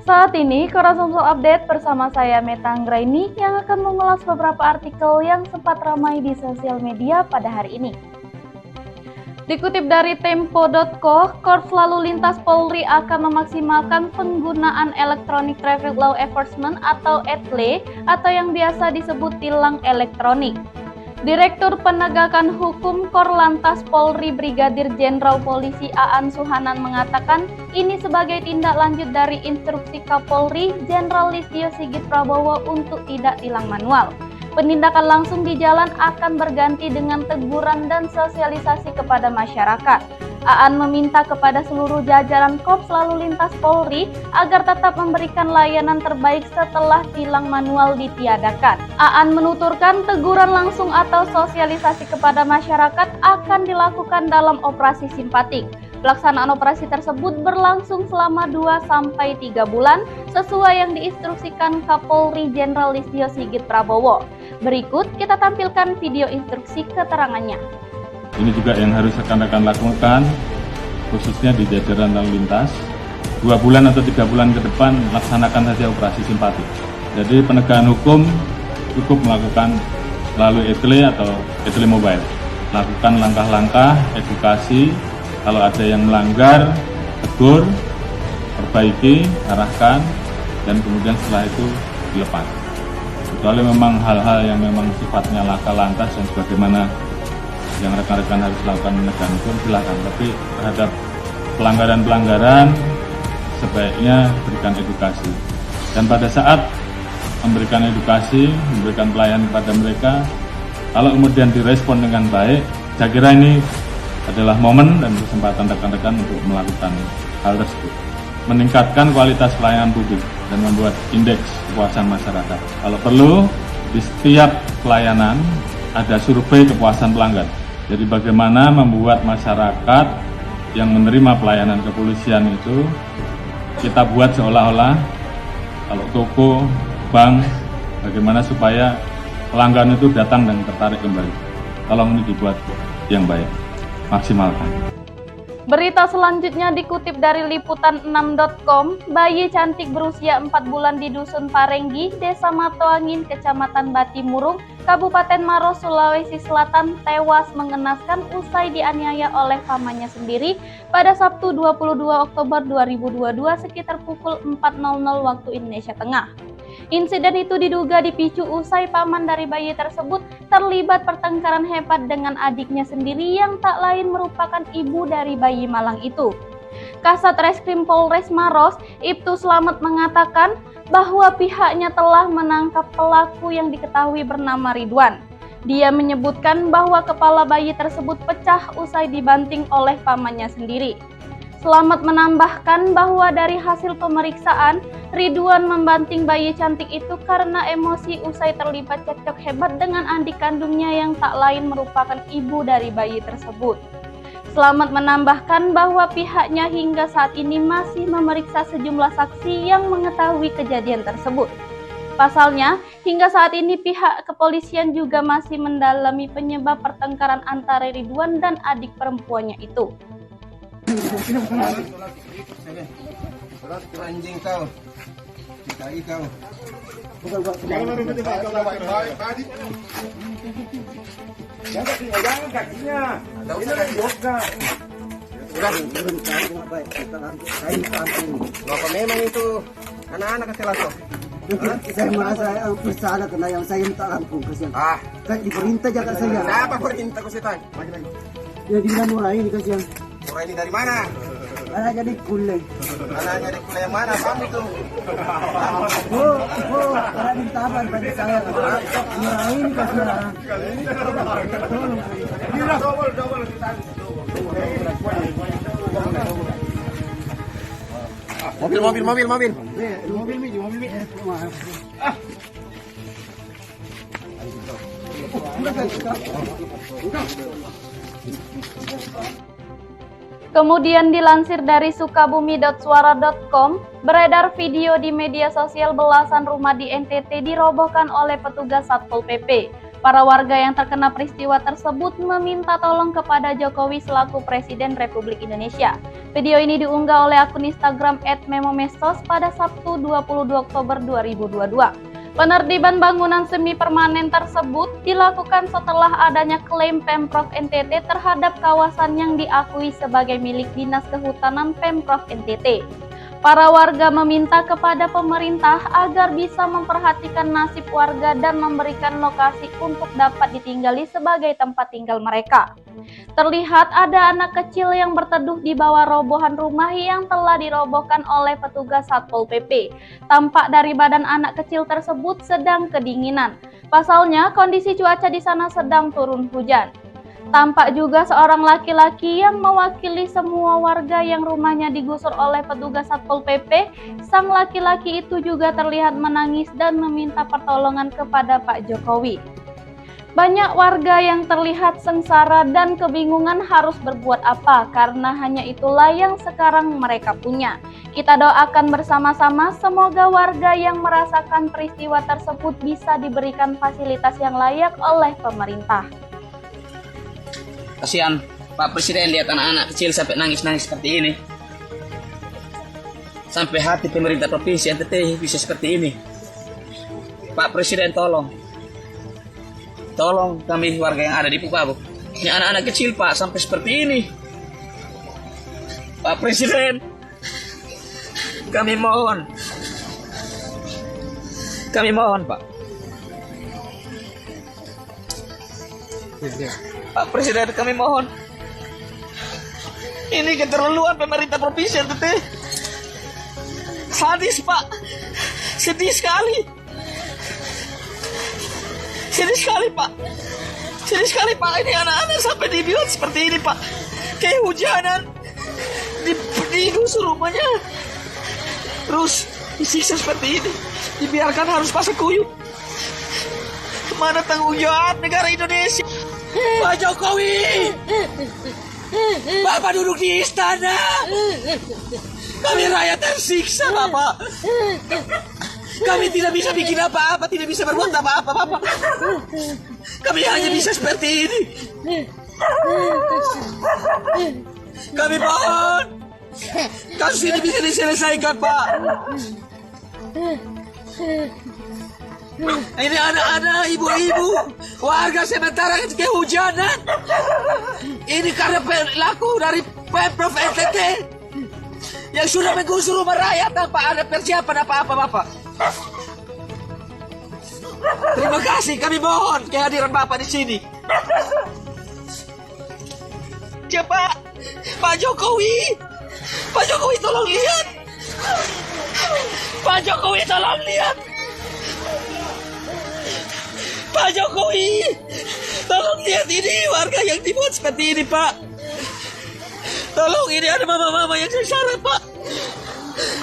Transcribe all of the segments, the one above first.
Saat ini, Koran Sumsel Update bersama saya Meta Anggraini yang akan mengulas beberapa artikel yang sempat ramai di sosial media pada hari ini. Dikutip dari Tempo.co, Korps Lalu Lintas Polri akan memaksimalkan penggunaan Electronic Traffic Law Enforcement atau ETLE atau yang biasa disebut tilang elektronik. Direktur Penegakan Hukum Korlantas Polri Brigadir Jenderal Polisi Aan Suhanan mengatakan ini sebagai tindak lanjut dari instruksi Kapolri Jenderal Listio Sigit Prabowo untuk tidak tilang manual. Penindakan langsung di jalan akan berganti dengan teguran dan sosialisasi kepada masyarakat. Aan meminta kepada seluruh jajaran Korps Lalu Lintas Polri agar tetap memberikan layanan terbaik setelah tilang manual ditiadakan. Aan menuturkan teguran langsung atau sosialisasi kepada masyarakat akan dilakukan dalam operasi simpatik. Pelaksanaan operasi tersebut berlangsung selama 2-3 bulan sesuai yang diinstruksikan Kapolri Jenderal Listio Sigit Prabowo. Berikut kita tampilkan video instruksi keterangannya. Ini juga yang harus rekan-rekan lakukan, khususnya di jajaran lalu lintas. 2 bulan atau 3 bulan ke depan, laksanakan saja operasi simpatik. Jadi penegakan hukum cukup melakukan melalui ETLE atau ETLE mobile. Lakukan langkah-langkah edukasi, kalau ada yang melanggar, tegur, perbaiki, arahkan, dan kemudian setelah itu dilepas. Kecuali memang hal-hal yang memang sifatnya laka lantas dan sebagaimana yang rekan-rekan harus lakukan penegakan hukum, silakan. Tapi terhadap pelanggaran-pelanggaran sebaiknya berikan edukasi. Dan pada saat memberikan edukasi, memberikan pelayanan kepada mereka, kalau kemudian direspon dengan baik, saya kira ini adalah momen dan kesempatan rekan-rekan untuk melakukan hal tersebut. Meningkatkan kualitas pelayanan publik dan membuat indeks kepuasan masyarakat. Kalau perlu, di setiap pelayanan ada survei kepuasan pelanggan. Jadi bagaimana membuat masyarakat yang menerima pelayanan kepolisian itu kita buat seolah-olah kalau toko, bank, bagaimana supaya pelanggan itu datang dan tertarik kembali. Tolong ini dibuat yang baik, maksimalkan. Berita selanjutnya dikutip dari liputan6.com, bayi cantik berusia 4 bulan di Dusun Parenggi, Desa Matoangin, Kecamatan Batimurung, Kabupaten Maros, Sulawesi Selatan tewas mengenaskan usai dianiaya oleh pamannya sendiri pada Sabtu 22 Oktober 2022 sekitar pukul 4.00 waktu Indonesia Tengah. Insiden itu diduga dipicu usai paman dari bayi tersebut terlibat pertengkaran hebat dengan adiknya sendiri yang tak lain merupakan ibu dari bayi malang itu. Kasat Reskrim Polres Maros, Ibtu Slamet mengatakan bahwa pihaknya telah menangkap pelaku yang diketahui bernama Ridwan. Dia menyebutkan bahwa kepala bayi tersebut pecah usai dibanting oleh pamannya sendiri. Slamet menambahkan bahwa dari hasil pemeriksaan, Ridwan membanting bayi cantik itu karena emosi usai terlibat cekcok hebat dengan adik kandungnya yang tak lain merupakan ibu dari bayi tersebut. Slamet menambahkan bahwa pihaknya hingga saat ini masih memeriksa sejumlah saksi yang mengetahui kejadian tersebut. Pasalnya, hingga saat ini pihak kepolisian juga masih mendalami penyebab pertengkaran antara Ridwan dan adik perempuannya itu. Anjing kau, cari kau. Jangan kakinya. Bapak memang itu anak-anak kasih langsung. Saya merasa bersalah karena yang saya minta ampun kasihan. Kan diperintah jaga saya. Siapa perintah kau setan? Ya di mana mulai ini kasihan. Orang ini dari mana? Anak jadi kulai. Anaknya dari kuliah yang mana? Kamu itu? Anak minta apa pada saya? Mulai ini kasihan. Mobil. Kemudian dilansir dari sukabumi.suara.com, beredar video di media sosial belasan rumah di NTT dirobohkan oleh petugas Satpol PP. Para warga yang terkena peristiwa tersebut meminta tolong kepada Jokowi selaku Presiden Republik Indonesia. Video ini diunggah oleh akun Instagram @memomesos pada Sabtu 22 Oktober 2022. Penertiban bangunan semi permanen tersebut dilakukan setelah adanya klaim Pemprov NTT terhadap kawasan yang diakui sebagai milik Dinas Kehutanan Pemprov NTT. Para warga meminta kepada pemerintah agar bisa memperhatikan nasib warga dan memberikan lokasi untuk dapat ditinggali sebagai tempat tinggal mereka. Terlihat ada anak kecil yang berteduh di bawah robohan rumah yang telah dirobohkan oleh petugas Satpol PP. Tampak dari badan anak kecil tersebut sedang kedinginan. Pasalnya, kondisi cuaca di sana sedang turun hujan. Tampak juga seorang laki-laki yang mewakili semua warga yang rumahnya digusur oleh petugas Satpol PP. Sang laki-laki itu juga terlihat menangis dan meminta pertolongan kepada Pak Jokowi. Banyak warga yang terlihat sengsara dan kebingungan harus berbuat apa karena hanya itulah yang sekarang mereka punya. Kita doakan bersama-sama semoga warga yang merasakan peristiwa tersebut bisa diberikan fasilitas yang layak oleh pemerintah. Kasihan Pak Presiden lihat anak-anak kecil sampai nangis-nangis seperti ini. Sampai hati pemerintah provinsi NTT bisa seperti ini. Pak Presiden tolong kami warga yang ada di Pupabu. Ini anak-anak kecil Pak sampai seperti ini. Pak Presiden, kami mohon Pak. Pak Presiden, kami mohon. Ini keterlaluan pemerintah provinsi NTT. Sadis Pak. Sedih sekali Pak. Sedih sekali Pak. Ini anak-anak sampai dibuat seperti ini Pak. Kehujanan. Digusur rumahnya. Terus disiksa seperti ini. Dibiarkan harus pasak kuyup. Mana tanggung jawab negara Indonesia? Pak Jokowi, Bapak duduk di istana. Kami rakyat tersiksa, Bapak. Kami tidak bisa bikin apa-apa, tidak bisa berbuat apa-apa, Bapak. Kami hanya bisa seperti ini. Kami mohon, kasus ini bisa diselesaikan, Pak. Ini anak-anak, ibu-ibu, warga sementara kehujanan. Ini karena perilaku dari Pemprov NTT yang sudah menggusur rumah rakyat tanpa ada persiapan apa-apa, Bapak. Terima kasih, kami mohon kehadiran Bapak di sini. Coba, Pak Jokowi tolong lihat. Pak Jokowi tolong lihat. Pak Jokowi, tolong lihat ini warga yang dibuat seperti ini, Pak. Tolong, ini ada mama-mama yang sengsara, Pak.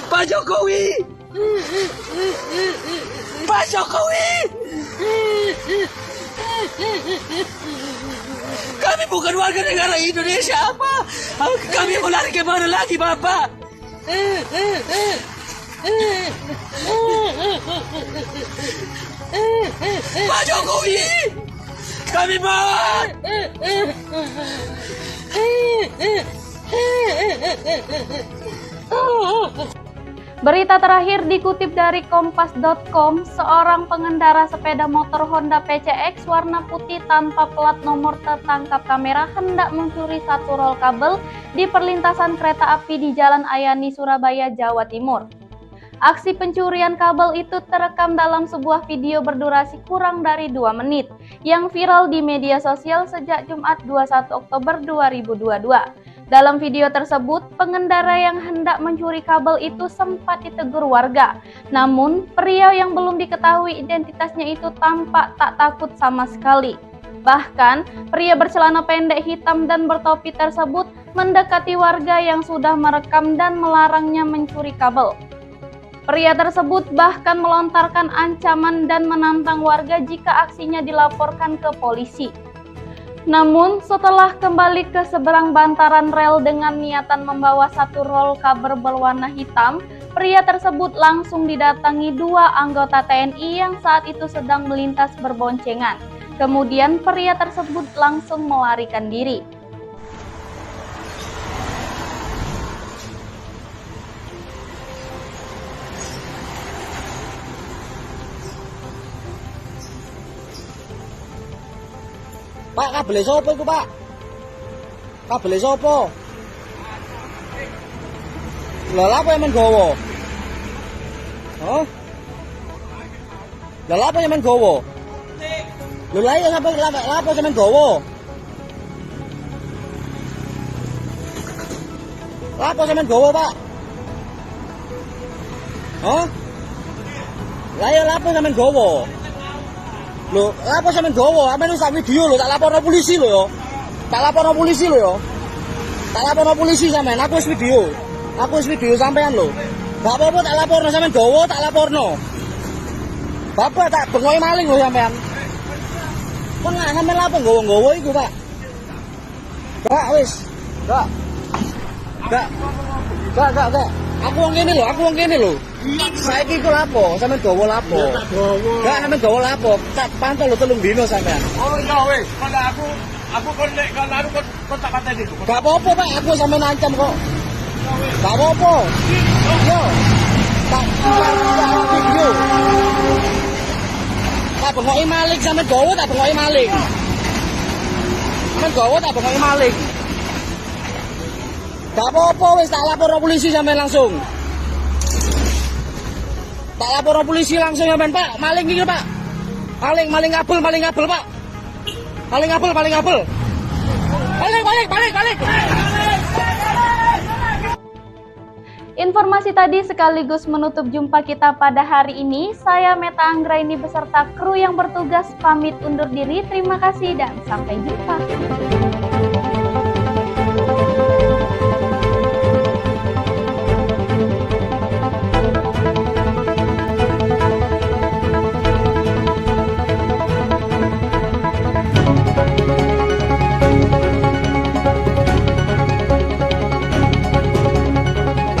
Pak Jokowi. Pak Jokowi. Kami bukan warga negara Indonesia, apa? Kami mau lari kemana lagi, Bapak? Pak Jokowi, kami mohon. Berita terakhir dikutip dari kompas.com, seorang pengendara sepeda motor Honda PCX warna putih tanpa plat nomor tertangkap kamera hendak mencuri satu rol kabel di perlintasan kereta api di Jalan Ayani, Surabaya, Jawa Timur. Aksi pencurian kabel itu terekam dalam sebuah video berdurasi kurang dari 2 menit yang viral di media sosial sejak Jumat 21 Oktober 2022. Dalam video tersebut, pengendara yang hendak mencuri kabel itu sempat ditegur warga. Namun, pria yang belum diketahui identitasnya itu tampak tak takut sama sekali. Bahkan, pria bercelana pendek hitam dan bertopi tersebut mendekati warga yang sudah merekam dan melarangnya mencuri kabel. Pria tersebut bahkan melontarkan ancaman dan menantang warga jika aksinya dilaporkan ke polisi. Namun, setelah kembali ke seberang bantaran rel dengan niatan membawa satu rol kabel berwarna hitam, pria tersebut langsung didatangi 2 anggota TNI yang saat itu sedang melintas berboncengan. Kemudian, pria tersebut langsung melarikan diri. Pak, kabel sapa iku, Pak? Kabel sapa? Lah lha apa yang men gowo? Hah? Lah lha apa yang men gowo? Lho lha iya sampe lha apa sampean gowo? Lha apa sampean gowo, Pak? Hah? Lah iya lha apa sampean gowo? Lho, lha apa sampean gowo? Sampeyan sak video lho, tak laporno polisi lho yo. Tak laporno polisi lho yo. Tak laporno polisi sampean, aku wis video. Aku wis video sampean lho. Gak apa-apa tak laporno sampean gowo, tak laporno. Bapak tak bengoki maling lho sampean. Kon nggak sampean lapo nggowo-nggowo iku, Pak? Gak wis. Gak. Aku wong kene lho, Saiki iku lapo? Sampeyan gowo lapo? Gak sampeyan gowo lapo? Tak pantau lho 3 dino sampean. Oh iya wis, kalau aku kon nek kalau kon tak pateni. Gak apa-apa, Pak, aku sampeyan ancam kok. Gak apa-apa. Yo. Tak video. Tak bengoki maling sampeyan gowo, tak bengoki maling. Sampeyan gowo tak bengoki maling. Gak apa-apa wis tak laporno polisi sampeyan langsung. Tak laporno polisi langsung sampeyan, Pak. Maling iki, Pak. Maling ngabel, Pak. Maling ngabel. Balik. Informasi tadi sekaligus menutup jumpa kita pada hari ini. Saya Meta Anggraini beserta kru yang bertugas pamit undur diri. Terima kasih dan sampai jumpa.